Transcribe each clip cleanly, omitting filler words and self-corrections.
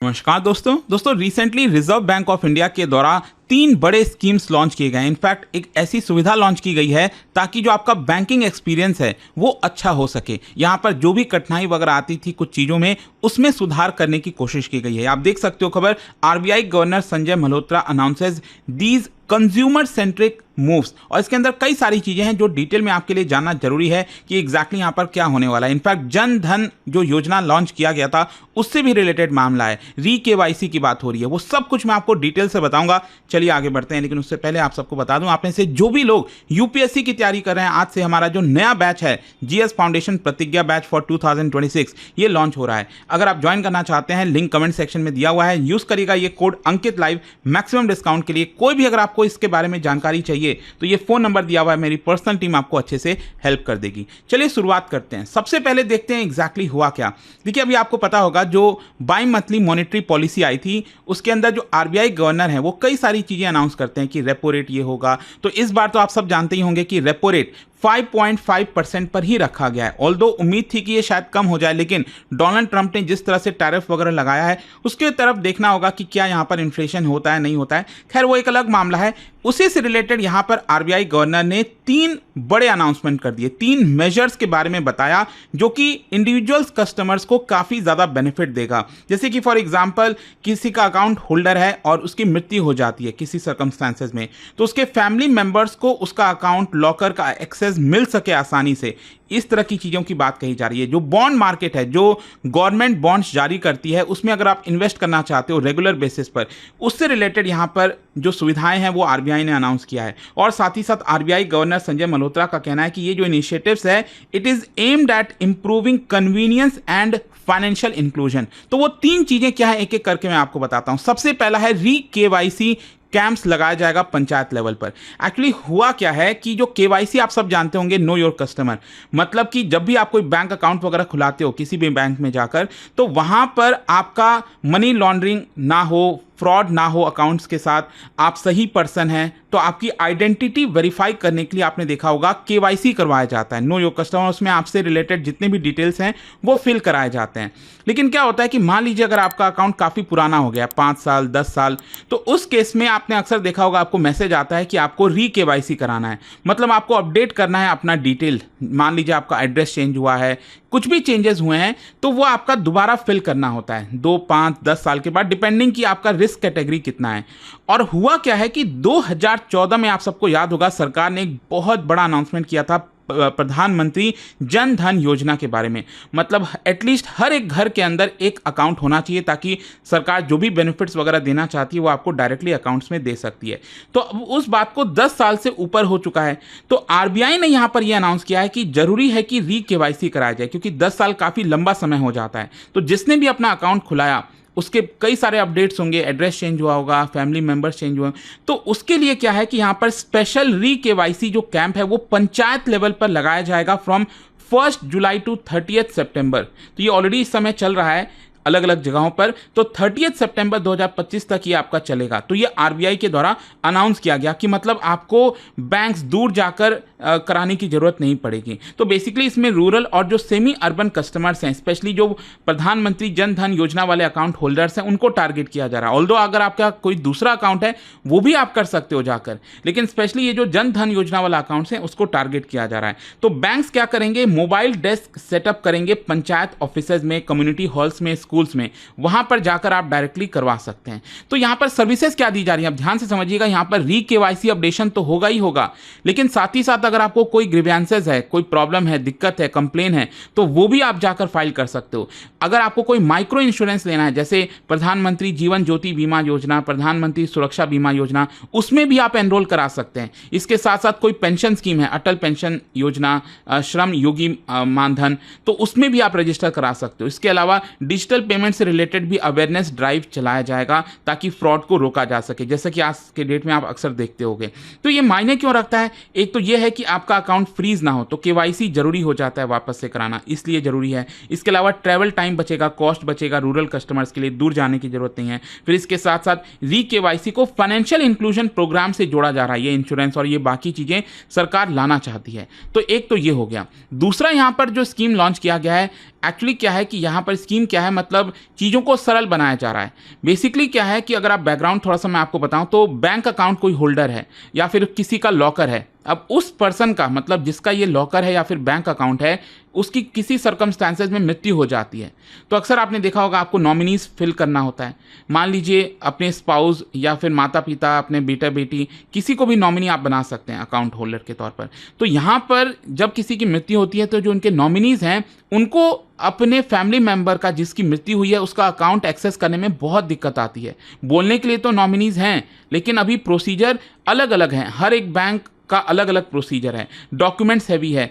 नमस्कार दोस्तों recently reserve bank of India के द्वारा 3 बड़े स्कीम्स लॉन्च किए गए हैं। इनफैक्ट एक ऐसी सुविधा लॉन्च की गई है ताकि जो आपका बैंकिंग एक्सपीरियंस है वो अच्छा हो सके। यहाँ पर जो भी कठिनाई वगैरह आती थी कुछ चीज़ों में, उसमें सुधार करने की कोशिश की गई है। आप देख सकते हो खबर, RBI governor Sanjay Malhotra announces these consumer centric moves, और इसके अंदर कई सारी चीजें हैं जो डिटेल में आपके लिए जानना जरूरी है कि एग्जैक्टली यहाँ पर क्या होने वाला है। इनफैक्ट जन धन जो योजना लॉन्च किया गया था उससे भी रिलेटेड मामला है, री-केवाईसी की बात हो रही है, वो सब कुछ मैं आपको डिटेल से बताऊंगा। चलिए आगे बढ़ते हैं, लेकिन उससे पहले आप सबको बता दूं, आप में से जो भी लोग यूपीएससी की तैयारी कर रहे हैं, आज से हमारा जो नया बैच है जीएस फाउंडेशन प्रतिज्ञा बैच फॉर 2026 ये लॉन्च हो रहा है। अगर आप ज्वाइन करना चाहते हैं, लिंक कमेंट सेक्शन में दिया हुआ है, यूज करिएगा ये code Ankit live maximum discount के लिए। कोई भी अगर आपको इसके बारे में जानकारी चाहिए तो ये फोन नंबर दिया हुआ है, मेरी पर्सनल टीम आपको अच्छे से हेल्प कर देगी। चलिए शुरुआत करते हैं। सबसे पहले देखते हैं एग्जैक्टली हुआ क्या। देखिए अभी आपको पता होगा जो बाई मंथली मॉनेटरी पॉलिसी आई थी उसके अंदर जो आरबीआई गवर्नर है वो कई सारी चीजें अनाउंस करते हैं कि रेपो रेट ये होगा। तो इस बार तो आप सब जानते ही होंगे कि रेपो रेट 5.5% पर ही रखा गया है। ऑल्दो उम्मीद थी कि ये शायद कम हो जाए, लेकिन डोनाल्ड ट्रंप ने जिस तरह से टैरिफ वगैरह लगाया है उसके तरफ देखना होगा कि क्या यहाँ पर इन्फ्लेशन होता है नहीं होता है। खैर वो एक अलग मामला है। उसी से रिलेटेड यहाँ पर आरबीआई गवर्नर ने 3 बड़े अनाउंसमेंट कर दिए, 3 मेजर्स के बारे में बताया जो कि इंडिविजुअल्स कस्टमर्स को काफ़ी ज़्यादा बेनिफिट देगा। जैसे कि फॉर एग्जांपल किसी का अकाउंट होल्डर है और उसकी मृत्यु हो जाती है किसी सर्कमस्टांसेस में, तो उसके फैमिली मेंबर्स को उसका अकाउंट लॉकर का एक्सेस मिल सके आसानी से। इस तरह की चीज़ों की बात कही जा रही है। जो बॉन्ड मार्केट है, जो गवर्नमेंट बॉन्ड्स जारी करती है, उसमें अगर आप इन्वेस्ट करना चाहते हो रेगुलर बेसिस पर, उससे रिलेटेड यहाँ पर जो सुविधाएं हैं वो आरबीआई ने अनाउंस किया है। और साथ ही साथ आरबीआई गवर्नर संजय मल्होत्रा का कहना है कि ये जो इनिशिएटिव्स है it is aimed at improving convenience and financial inclusion. तो वो 3 चीजें क्या है एक एक करके मैं आपको बताता हूं। सबसे पहला है री-केवाईसी कैंप्स लगाया जाएगा पंचायत लेवल पर। एक्चुअली हुआ क्या है कि जो केवाईसी आप सब जानते होंगे, नो योर कस्टमर, मतलब कि जब भी आप कोई बैंक अकाउंट वगैरह खुलाते हो किसी भी बैंक में जाकर, तो वहां पर आपका मनी लॉन्ड्रिंग ना हो, फ्रॉड ना हो अकाउंट्स के साथ, आप सही पर्सन हैं, तो आपकी आइडेंटिटी वेरीफाई करने के लिए आपने देखा होगा केवाईसी करवाया जाता है, नो योर कस्टमर। उसमें आपसे रिलेटेड जितने भी डिटेल्स हैं वो फिल कराए जाते हैं। लेकिन क्या होता है कि मान लीजिए अगर आपका अकाउंट काफ़ी पुराना हो गया, 5 साल 10 साल, तो उस केस में आपने अक्सर देखा होगा आपको मैसेज आता है कि आपको री-केवाईसी कराना है, मतलब आपको अपडेट करना है अपना डिटेल। मान लीजिए आपका एड्रेस चेंज हुआ है, कुछ भी चेंजेस हुए हैं, तो वो आपका दोबारा फिल करना होता है 2, 5, 10 साल के बाद, डिपेंडिंग कि आपका रिस्क कैटेगरी कितना है। और हुआ क्या है कि 2014 में आप सबको याद होगा सरकार ने एक बहुत बड़ा अनाउंसमेंट किया था प्रधानमंत्री जन धन योजना के बारे में। मतलब एटलीस्ट हर एक घर के अंदर एक अकाउंट होना चाहिए ताकि सरकार जो भी बेनिफिट्स वगैरह देना चाहती है वो आपको डायरेक्टली अकाउंट्स में दे सकती है। तो अब उस बात को 10 साल से ऊपर हो चुका है, तो आरबीआई ने यहां पर यह अनाउंस किया है कि जरूरी है कि री-केवाईसी कराया जाए, क्योंकि 10 साल काफी लंबा समय हो जाता है। तो जिसने भी अपना अकाउंट खुलाया उसके कई सारे अपडेट्स होंगे, एड्रेस चेंज हुआ होगा, फैमिली मेंबर्स चेंज हुए, तो उसके लिए क्या है कि यहाँ पर स्पेशल री-केवाईसी जो कैंप है वो पंचायत लेवल पर लगाया जाएगा फ्रॉम 1 जुलाई टू 30 सितंबर। तो ये ऑलरेडी इस समय चल रहा है अलग अलग जगहों पर, तो 30 सितंबर 2025 तक ये आपका चलेगा। तो ये आरबीआई के द्वारा अनाउंस किया गया कि मतलब आपको बैंक्स दूर जाकर कराने की जरूरत नहीं पड़ेगी। तो बेसिकली इसमें रूरल और जो सेमी अर्बन कस्टमर्स हैं, स्पेशली जो प्रधानमंत्री जन धन योजना वाले अकाउंट होल्डर्स हैं, उनको टारगेट किया जा रहा है। ऑल्दो अगर आपका कोई दूसरा अकाउंट है वो भी आप कर सकते हो जाकर, लेकिन स्पेशली ये जो जन धन योजना वाला अकाउंट्स हैं उसको टारगेट किया जा रहा है। तो बैंक्स क्या करेंगे, मोबाइल डेस्क सेटअप करेंगे पंचायत ऑफिसेज में, कम्युनिटी हॉल्स में, स्कूल्स में, वहां पर जाकर आप डायरेक्टली करवा सकते हैं। तो यहां पर सर्विसेज क्या दी जा रही है, अब ध्यान से समझिएगा। यहां पर री-केवाईसी अपडेशन तो होगा ही होगा, लेकिन साथ ही साथ अगर आपको कोई ग्रीवेंसेस है, कोई प्रॉब्लम है, दिक्कत है, कंप्लेन है, तो वो भी आप जाकर फाइल कर सकते हो। अगर आपको कोई माइक्रो इंश्योरेंस लेना है, जैसे प्रधानमंत्री जीवन ज्योति बीमा योजना, प्रधानमंत्री सुरक्षा बीमा योजना, उसमें भी आप एनरोल करा सकते हैं। इसके साथ साथ कोई पेंशन स्कीम है, अटल पेंशन योजना, श्रम योगी मानधन, तो उसमें भी आप रजिस्टर करा सकते हो। इसके अलावा डिजिटल पेमेंट से रिलेटेड भी अवेयरनेस ड्राइव चलाया जाएगा ताकि फ्रॉड को रोका जा सके, जैसे कि आज के डेट में आप अक्सर देखते होंगे। तो ये मायने क्यों रखता है, एक तो ये है कि आपका अकाउंट फ्रीज ना हो, तो केवाईसी जरूरी हो जाता है वापस से कराना, इसलिए जरूरी है। इसके अलावा ट्रैवल टाइम बचेगा, कॉस्ट बचेगा रूरल कस्टमर्स के लिए, दूर जाने की जरूरत नहीं है। फिर इसके साथ साथ री-केवाईसी को फाइनेंशियल इंक्लूजन प्रोग्राम से जोड़ा जा रहा है, ये इंश्योरेंस और ये बाकी चीजें सरकार लाना चाहती है। तो एक तो ये हो गया। दूसरा यहां पर जो स्कीम लॉन्च किया गया है, एक्चुअली क्या है कि यहां पर स्कीम क्या है, मतलब चीज़ों को सरल बनाया जा रहा है। बेसिकली क्या है कि अगर आप बैकग्राउंड थोड़ा सा मैं आपको बताऊं तो बैंक अकाउंट कोई होल्डर है या फिर किसी का लॉकर है, अब उस पर्सन का मतलब जिसका ये लॉकर है या फिर बैंक अकाउंट है, उसकी किसी सर्कमस्टांसेस में मृत्यु हो जाती है तो अक्सर आपने देखा होगा आपको नॉमिनीज फिल करना होता है। मान लीजिए अपने स्पाउस या फिर माता पिता, अपने बेटा बेटी, किसी को भी नॉमिनी आप बना सकते हैं अकाउंट होल्डर के तौर पर। तो यहाँ पर जब किसी की मृत्यु होती है तो जो उनके नॉमिनीज हैं उनको अपने फैमिली मेंबर का जिसकी मृत्यु हुई है उसका अकाउंट एक्सेस करने में बहुत दिक्कत आती है। बोलने के लिए तो नॉमिनीज हैं लेकिन अभी प्रोसीजर अलग अलग हैं, हर एक बैंक का अलग अलग प्रोसीजर है, डॉक्यूमेंट्स हैवी है,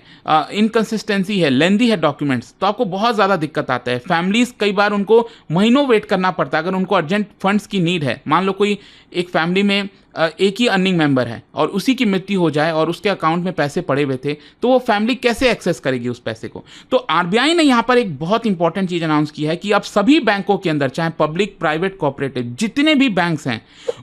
इनकंसिस्टेंसी है, लेंदी है डॉक्यूमेंट्स, तो आपको बहुत ज़्यादा दिक्कत आता है। फैमिलीज़ कई बार उनको महीनों वेट करना पड़ता है अगर उनको अर्जेंट फंड्स की नीड है। मान लो कोई एक फैमिली में एक ही अर्निंग मेंबर है और उसी की मृत्यु हो जाए और उसके अकाउंट में पैसे पड़े हुए थे तो वो फैमिली कैसे एक्सेस करेगी उस पैसे को। तो आरबीआई ने यहाँ पर एक बहुत इंपॉर्टेंट चीज़ अनाउंस की है कि अब सभी बैंकों के अंदर, चाहे पब्लिक प्राइवेट कोऑपरेटिव, जितने भी बैंक्स हैं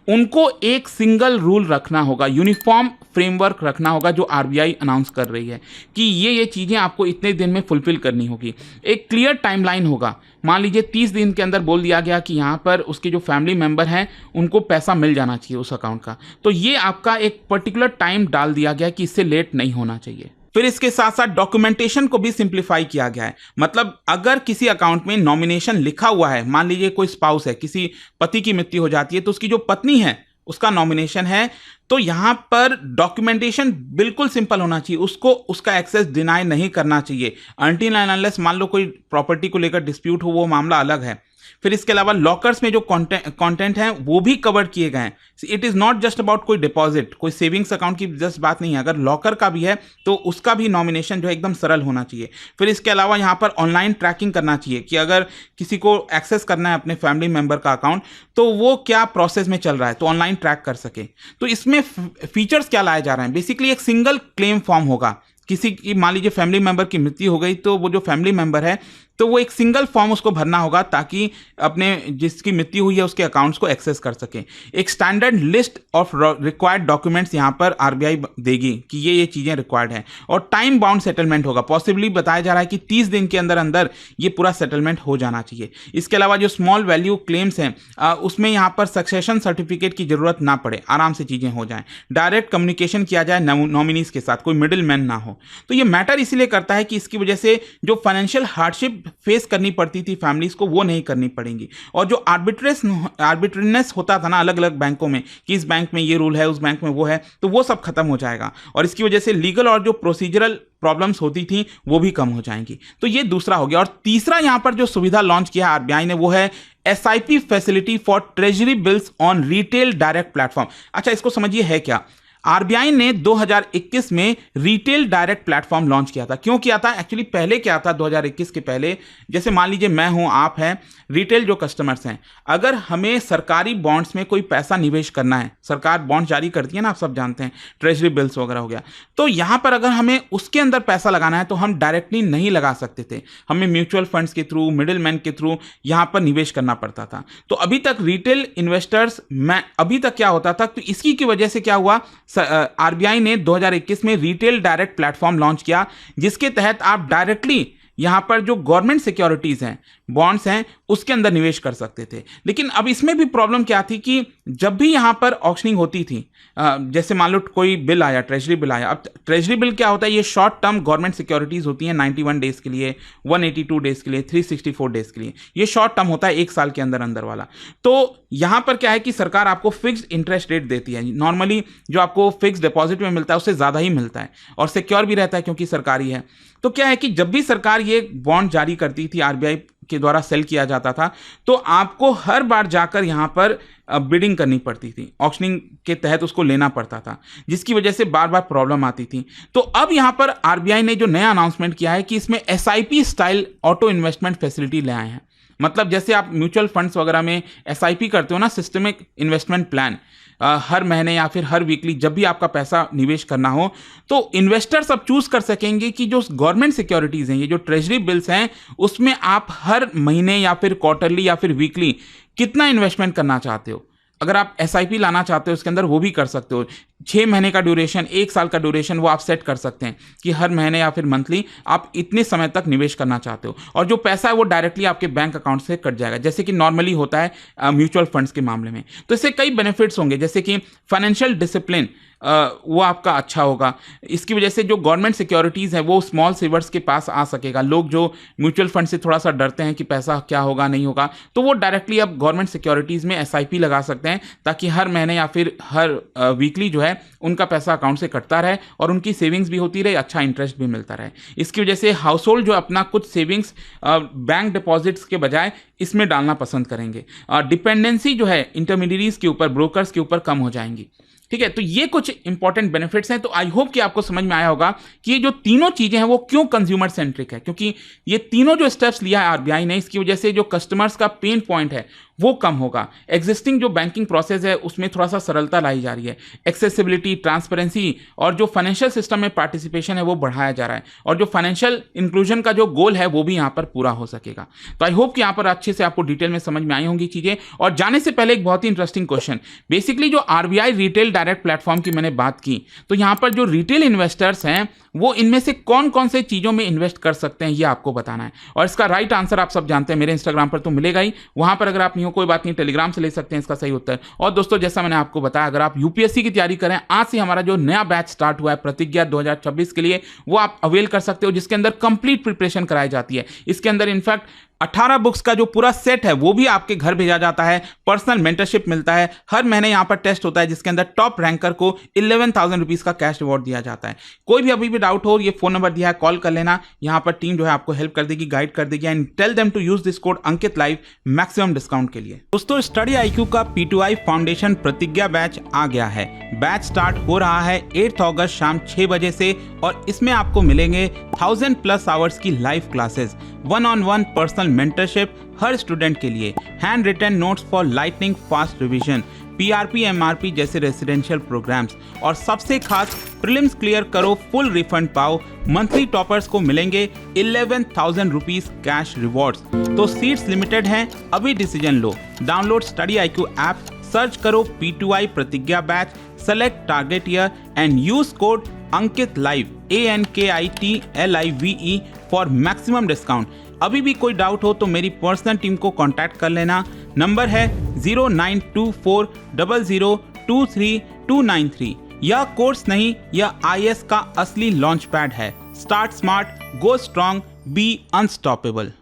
उनको एक सिंगल रूल रखना होगा, यूनिफॉर्म फ्रेमवर्क रखना होगा जो आरबीआई अनाउंस कर रही है कि ये चीज़ें आपको इतने दिन में फुलफिल करनी होगी। एक क्लियर टाइमलाइन होगा। मान लीजिए 30 दिन के अंदर बोल दिया गया कि यहाँ पर उसके जो फैमिली मेंबर हैं उनको पैसा मिल जाना चाहिए उस अकाउंट का, तो ये आपका एक पर्टिकुलर टाइम डाल दिया गया कि इससे लेट नहीं होना चाहिए। फिर इसके साथ साथ डॉक्यूमेंटेशन को भी सिंप्लीफाई किया गया है। मतलब अगर किसी अकाउंट में नॉमिनेशन लिखा हुआ है, मान लीजिए कोई स्पाउस है, किसी पति की मृत्यु हो जाती है तो उसकी जो पत्नी है उसका नॉमिनेशन है, तो यहां पर डॉक्यूमेंटेशन बिल्कुल सिंपल होना चाहिए, उसको उसका एक्सेस डिनाई नहीं करना चाहिए अनटिल एंड अनलेस मान लो कोई प्रॉपर्टी को लेकर डिस्प्यूट हो, वो मामला अलग है। फिर इसके अलावा लॉकर्स में जो कंटेंट हैं वो भी कवर किए गए हैं। It is not just about कोई डिपॉजिट, कोई सेविंग्स अकाउंट की जस्ट बात नहीं है, अगर लॉकर का भी है तो उसका भी नॉमिनेशन जो है एकदम सरल होना चाहिए। फिर इसके अलावा यहाँ पर ऑनलाइन ट्रैकिंग करना चाहिए कि अगर किसी को एक्सेस करना है अपने फैमिली मेंबर का अकाउंट तो वो क्या प्रोसेस में चल रहा है तो ऑनलाइन ट्रैक कर सके। तो इसमें फीचर्स क्या लाए जा रहे हैं, बेसिकली एक सिंगल क्लेम फॉर्म होगा। किसी की मान लीजिए फैमिली मेंबर की मृत्यु हो गई तो वो जो फैमिली मेंबर है तो वो एक सिंगल फॉर्म उसको भरना होगा ताकि अपने जिसकी मृत्यु हुई है उसके अकाउंट्स को एक्सेस कर सके। एक standard list of required documents यहाँ पर आरबीआई देगी कि ये चीज़ें रिक्वायर्ड हैं और टाइम बाउंड सेटलमेंट होगा। पॉसिबली बताया जा रहा है कि 30 दिन के अंदर अंदर ये पूरा सेटलमेंट हो जाना चाहिए। इसके अलावा जो स्मॉल वैल्यू क्लेम्स हैं उसमें यहाँ पर सक्सेशन सर्टिफिकेट की जरूरत ना पड़े, आराम से चीज़ें हो जाएं। डायरेक्ट कम्युनिकेशन किया जाए नॉमिनीज के साथ, कोई मिडिल मैन ना हो। तो ये मैटर इसीलिए करता है कि इसकी वजह से जो फाइनेंशियल हार्डशिप फेस करनी पड़ती थी फैमिलीज को वो नहीं करनी पड़ेंगी। और जो आर्बिट्रेरीनेस होता था ना अलग अलग बैंकों में कि इस बैंक में ये रूल है, उस बैंक में वो है, तो वो सब खत्म हो जाएगा और इसकी वजह से लीगल और जो प्रोसीजरल प्रॉब्लम्स होती थी वो भी कम हो जाएंगी। तो ये दूसरा हो गया। और तीसरा यहाँ पर जो सुविधा लॉन्च किया आरबीआई ने वो है SIP facility for treasury bills on retail direct platform. अच्छा, इसको समझिए है क्या। आरबीआई ने 2021 में रिटेल डायरेक्ट प्लेटफॉर्म लॉन्च किया था। क्यों किया था? एक्चुअली पहले क्या था 2021 के पहले, जैसे मान लीजिए मैं हूं, आप हैं, रिटेल जो कस्टमर्स हैं, अगर हमें सरकारी बॉन्ड्स में कोई पैसा निवेश करना है, सरकार बॉन्ड जारी करती है ना, आप सब जानते हैं, ट्रेजरी बिल्स वगैरह हो गया, तो यहां पर अगर हमें उसके अंदर पैसा लगाना है तो हम डायरेक्टली नहीं लगा सकते थे, हमें म्यूचुअल फंड्स के थ्रू, मिडिल मैन के थ्रू यहां पर निवेश करना पड़ता था। तो अभी तक रिटेल इन्वेस्टर्स में अभी तक क्या होता था, तो इसकी की वजह से क्या हुआ, आरबीआई ने 2021 में रिटेल डायरेक्ट प्लेटफॉर्म लॉन्च किया जिसके तहत आप डायरेक्टली यहां पर जो गवर्नमेंट सिक्योरिटीज हैं, बॉन्ड्स हैं, उसके अंदर निवेश कर सकते थे। लेकिन अब इसमें भी प्रॉब्लम क्या थी कि जब भी यहां पर ऑक्शनिंग होती थी, जैसे मान लो कोई बिल आया, ट्रेजरी बिल आया। अब ट्रेजरी बिल क्या होता है, ये शॉर्ट टर्म गवर्नमेंट सिक्योरिटीज होती हैं, 91 डेज के लिए, 182 डेज के लिए, 364 डेज के लिए, ये शॉर्ट टर्म होता है, एक साल के अंदर अंदर वाला। तो यहां पर क्या है कि सरकार आपको फिक्स्ड इंटरेस्ट रेट देती है। नॉर्मली जो आपको फिक्स डिपॉजिट में मिलता है उससे ज़्यादा ही मिलता है और सिक्योर भी रहता है क्योंकि सरकारी है। तो क्या है कि जब भी सरकार ये बॉन्ड जारी करती थी, आरबीआई के द्वारा सेल किया जाता था, तो आपको हर बार जाकर यहां पर बिडिंग करनी पड़ती थी, ऑक्शनिंग के तहत उसको लेना पड़ता था, जिसकी वजह से बार बार प्रॉब्लम आती थी। तो अब यहां पर आरबीआई ने जो नया अनाउंसमेंट किया है कि इसमें SIP style auto investment facility ले आए हैं। मतलब जैसे आप म्यूचुअल फंड्स वगैरह में एसआईपी करते हो ना, सिस्टमिक इन्वेस्टमेंट प्लान, हर महीने या फिर हर वीकली जब भी आपका पैसा निवेश करना हो, तो इन्वेस्टर्स अब चूज कर सकेंगे कि जो गवर्नमेंट सिक्योरिटीज हैं, ये जो ट्रेजरी बिल्स हैं, उसमें आप हर महीने या फिर क्वार्टरली या फिर वीकली कितना इन्वेस्टमेंट करना चाहते हो। अगर आप एसआईपी लाना चाहते हो उसके अंदर, वो भी कर सकते हो। 6 महीने का ड्यूरेशन, 1 साल का ड्यूरेशन वो आप सेट कर सकते हैं कि हर महीने या फिर मंथली आप इतने समय तक निवेश करना चाहते हो, और जो पैसा है वो डायरेक्टली आपके बैंक अकाउंट से कट जाएगा, जैसे कि नॉर्मली होता है म्यूचुअल फंड्स के मामले में। तो इससे कई बेनिफिट्स होंगे, जैसे कि फाइनेंशियल डिसिप्लिन वो आपका अच्छा होगा। इसकी वजह से जो गवर्नमेंट सिक्योरिटीज़ है वो स्मॉल सेवर्स के पास आ सकेगा। लोग जो म्यूचुअल फंड से थोड़ा सा डरते हैं कि पैसा क्या होगा नहीं होगा, तो वो डायरेक्टली अब गवर्नमेंट सिक्योरिटीज़ में SIP लगा सकते हैं, ताकि हर महीने या फिर हर वीकली जो है उनका पैसा अकाउंट से कटता रहे और उनकी सेविंग्स भी होती रहे, अच्छा इंटरेस्ट भी मिलता रहे। इसकी वजह से हाउस होल्ड जो अपना कुछ सेविंग्स बैंक डिपॉजिट्स के बजाय इसमें डालना पसंद करेंगे। डिपेंडेंसी जो है इंटरमीडियरीज के ऊपर, ब्रोकर्स के ऊपर कम हो जाएंगी। ठीक है, तो ये कुछ इंपॉर्टेंट बेनिफिट्स हैं। तो आई होप कि आपको समझ में आया होगा कि ये जो तीनों चीजें हैं वो क्यों कंज्यूमर सेंट्रिक है, क्योंकि ये तीनों जो स्टेप्स लिया है RBI ने, इसकी वजह से जो कस्टमर्स का पेन पॉइंट है वो कम होगा। एग्जिस्टिंग जो बैंकिंग प्रोसेस है उसमें थोड़ा सा सरलता लाई जा रही है, एक्सेसिबिलिटी, ट्रांसपेरेंसी और जो फाइनेंशियल सिस्टम में पार्टिसिपेशन है वो बढ़ाया जा रहा है, और जो फाइनेंशियल इंक्लूजन का जो गोल है वो भी यहाँ पर पूरा हो सकेगा। तो आई होप कि यहाँ पर अच्छे से आपको डिटेल में समझ में आई होंगी चीजें। और जाने से पहले एक बहुत ही इंटरेस्टिंग क्वेश्चन, बेसिकली जो RBI रिटेल डायरेक्ट प्लेटफॉर्म की मैंने बात की, तो यहाँ पर जो रिटेल इन्वेस्टर्स हैं वो इनमें से कौन कौन से चीज़ों में इन्वेस्ट कर सकते हैं ये आपको बताना है। और इसका राइट आंसर आप सब जानते हैं, मेरे इंस्टाग्राम पर तो मिलेगा ही, वहां पर अगर आप नहीं हो कोई बात नहीं, टेलीग्राम से ले सकते हैं इसका सही उत्तर। और दोस्तों जैसा मैंने आपको बताया, अगर आप UPSC की तैयारी करें, आज से हमारा जो नया बैच स्टार्ट हुआ है प्रतिज्ञा 2026 के लिए, वो आप अवेल कर सकते हो, जिसके अंदर कंप्लीट प्रिपरेशन कराई जाती है। इसके अंदर इनफैक्ट 18 बुक्स का जो पूरा सेट है वो भी आपके घर भेजा जाता है, पर्सनल मेंटरशिप मिलता है, हर महीने यहाँ पर टेस्ट होता है जिसके अंदर टॉप रैंकर को 11,000 रुपीज का कैश रिवॉर्ड दिया जाता है। कोई भी अभी भी डाउट हो, ये फोन नंबर दिया है, कॉल कर लेना, यहाँ पर टीम जो है आपको हेल्प कर देगी, गाइड कर देगी। And tell them to use this code Ankit live maximum discount के लिए। दोस्तों स्टडी IQ का P2I फाउंडेशन प्रतिज्ञा बैच आ गया है। बैच स्टार्ट हो रहा है 8 अगस्त शाम 6 बजे से, और इसमें आपको मिलेंगे 1000+ आवर्स की live classes, 1-on-1 personal mentorship हर स्टूडेंट के लिए, handwritten notes for lightning fast revision, PRP MRP जैसे रेसिडेंशियल प्रोग्राम्स, और सबसे खास प्रीलिम्स क्लियर करो फुल रिफंड पाओ। मंथली टॉपर्स को मिलेंगे 11,000 रुपीज कैश रिवॉर्ड्स। तो सीट्स लिमिटेड हैं, अभी डिसीजन लो। Download study IQ app, search करो P2I Pratigya batch, select target year and use code Ankit live ANKITLIVE for maximum discount. अभी भी कोई डाउट हो तो मेरी पर्सनल टीम को कांटेक्ट कर लेना। नंबर है 0924002329 यह कोर्स नहीं, यह IS का असली लॉन्च पैड है। Start smart, go strong, be unstoppable.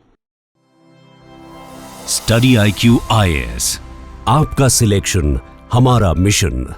Study IQ IS, आपका सिलेक्शन हमारा मिशन।